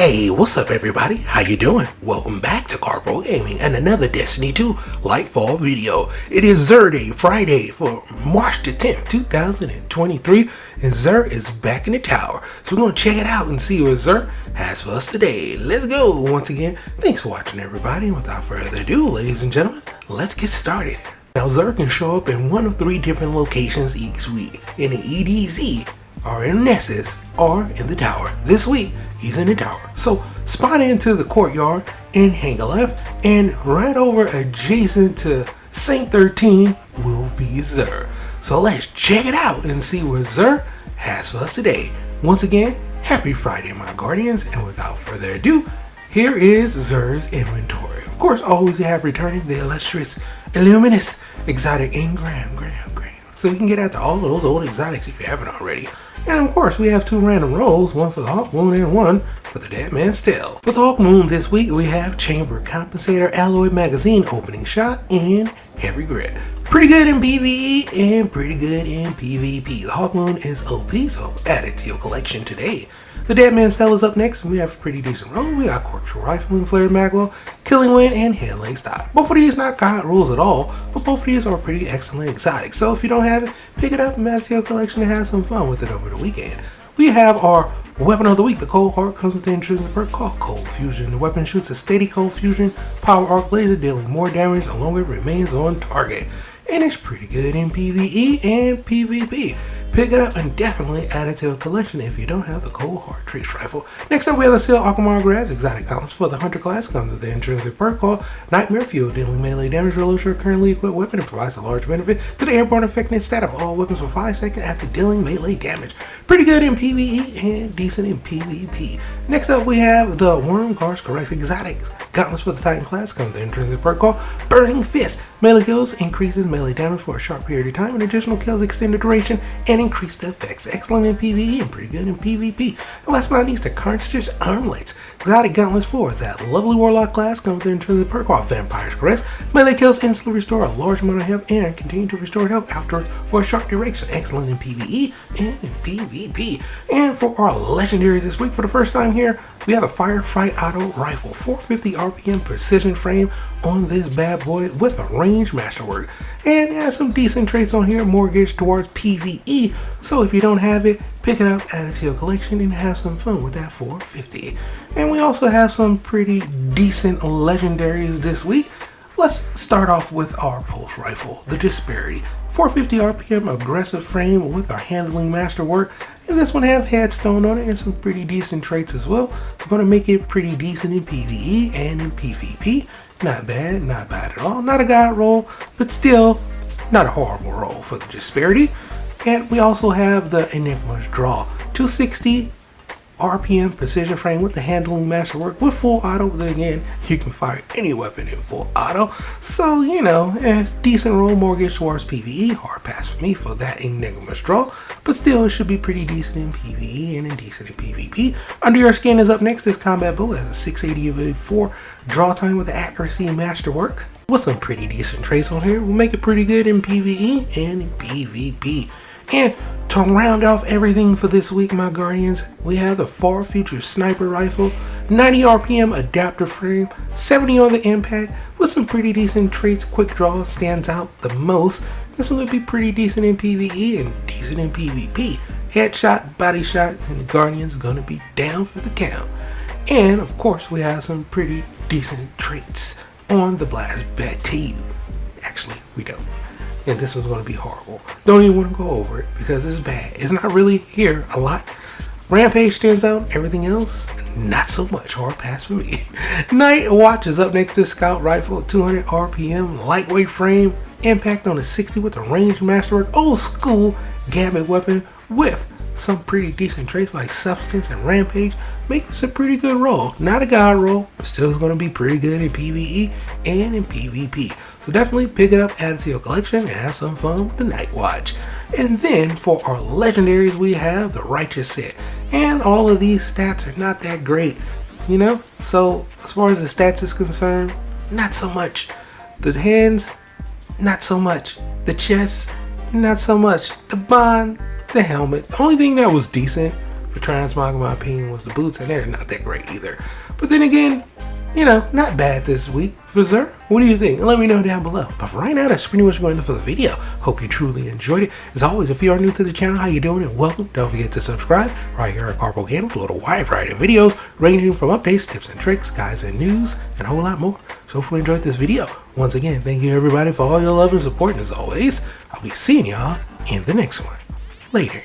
Hey, what's up everybody? How you doing? Welcome back to Karpo Gaming and another Destiny 2 Lightfall video. It is Xur Day, Friday for March the 10th, 2023, and Xur is back in the tower. So we're going to check it out and see what Xur has for us today. Let's go! Once again, thanks for watching everybody, and without further ado, ladies and gentlemen, let's get started. Now Xur can show up in one of three different locations each week, in the EDZ, or in Nessus, or in the tower. This week, he's in the tower. So spawn into the courtyard and hang a left, and right over adjacent to Saint 13 will be Xur. So let's check it out and see what Xur has for us today. Once again, happy Friday, my guardians, and without further ado, here is Xur's inventory. Of course, always we have returning the illustrious, illuminous, exotic engram. So we can get after all of those old exotics if you haven't already. And of course, we have two random rolls, one for the Hawk Moon and one for the Dead Man's Tale. With Hawk Moon this week, we have Chamber Compensator, Alloy Magazine Opening Shot, and Heavy Grit. Pretty good in PvE and pretty good in PvP. The Hawk Moon is OP, so add it to your collection today. The Dead Man's Tale is up next, and we have a pretty decent roll. We got Corkscrew Rifle and Flared Magwell, Killing Wind, and Handling Stock. Both of these not god rolls at all, but both of these are pretty excellent exotics. So if you don't have it, pick it up and add it to your collection and have some fun with it over the weekend. We have our Weapon of the Week. The Cold Heart comes with the intrinsic perk called Cold Fusion. The weapon shoots a steady cold fusion power arc laser, dealing more damage as long as it remains on target. And it's pretty good in PvE and PvP. Pick it up and definitely add it to a collection if you don't have the Cold Hard Trace Rifle. Next up, we have the Seal Aquamar Grass exotic columns for the Hunter class. Comes with the intrinsic perk called Nightmare Fuel, dealing melee damage relative to a currently equipped weapon, and provides a large benefit to the airborne effectiveness stat of all weapons for 5 seconds after dealing melee damage. Pretty good in PvE and decent in PvP. Next up, we have the Worm Guards Corrects exotics gauntlets for the Titan class. Comes with the intrinsic perk called Burning Fist. Melee kills increases melee damage for a short period of time, and additional kills extend the duration and increase the effects. Excellent in PvE and pretty good in PvP. And last but not least, the Carnster's Armlets. Exotic gauntlets for that lovely Warlock class. Comes with the intrinsic perk called Vampire's Caress. Melee kills instantly restore a large amount of health and continue to restore health afterwards for a short duration. Excellent in PvE and in PvP. And for our legendaries this week, for the first time here, we have a Firefight Auto Rifle, 450 RPM precision frame on this bad boy with a range masterwork. And it has some decent traits on here, more geared towards PvE. So if you don't have it, pick it up, add it to your collection, and have some fun with that 450. And we also have some pretty decent legendaries this week. Let's start off with our pulse rifle, the Disparity. 450 RPM aggressive frame with our handling masterwork. And this one have headstone on it and some pretty decent traits as well. So going to make it pretty decent in PvE and in PvP. Not bad at all. Not a god roll, but still not a horrible roll for the Disparity. And we also have the Enigma's Draw, 260 RPM precision frame with the handling masterwork with full auto. Then again, you can fire any weapon in full auto. So, you know, it's decent roll, mortgage towards PvE. Hard pass for me for that Enigma's Draw. But still, it should be pretty decent in PvE and decent in PvP. Under Your Skin is up next. This combat bow has a 684 draw time with the accuracy masterwork. With some pretty decent traits on here, we'll make it pretty good in PvE and in PvP. And to round off everything for this week, my guardians, we have the Far Future Sniper Rifle, 90 RPM adaptive frame, 70 on the impact, with some pretty decent traits. Quick draw stands out the most. This one will be pretty decent in PvE and decent in PvP. Headshot, body shot, and the guardians gonna be down for the count. And of course, we have some pretty decent traits on the Blast Batu. Actually, we don't. And this one's going to be horrible. Don't even want to go over it because it's bad. It's not really here a lot. Rampage stands out. Everything else, not so much. Hard pass for me. Night Watch is up next to Scout Rifle, 200 RPM, lightweight frame, impact on a 60 with the range masterwork, old school gamut weapon with some pretty decent traits like Substance and Rampage. Make this a pretty good roll. Not a god roll, but still is going to be pretty good in PvE and in PvP. So definitely pick it up, add it to your collection, and have some fun with the Night Watch. And then for our legendaries, we have the Righteous Set. And all of these stats are not that great, you know? So as far as the stats is concerned, not so much. The hands, not so much. The chest, not so much. The bond, the helmet. The only thing that was decent For transmog, in my opinion, was the boots, and they're not that great either. But then again, you know, not bad this week for Xur. What do you think? Let me know down below. But for right now, that's pretty much going to for the video. Hope you truly enjoyed it. As always, if you are new to the channel, how you doing and welcome. Don't forget to subscribe. Right here at Karpo Gaming, upload a wide variety of videos ranging from updates, tips and tricks, guides and news, and a whole lot more. So if you enjoyed this video, once again, thank you everybody for all your love and support. And as always, I'll be seeing y'all in the next one. Later.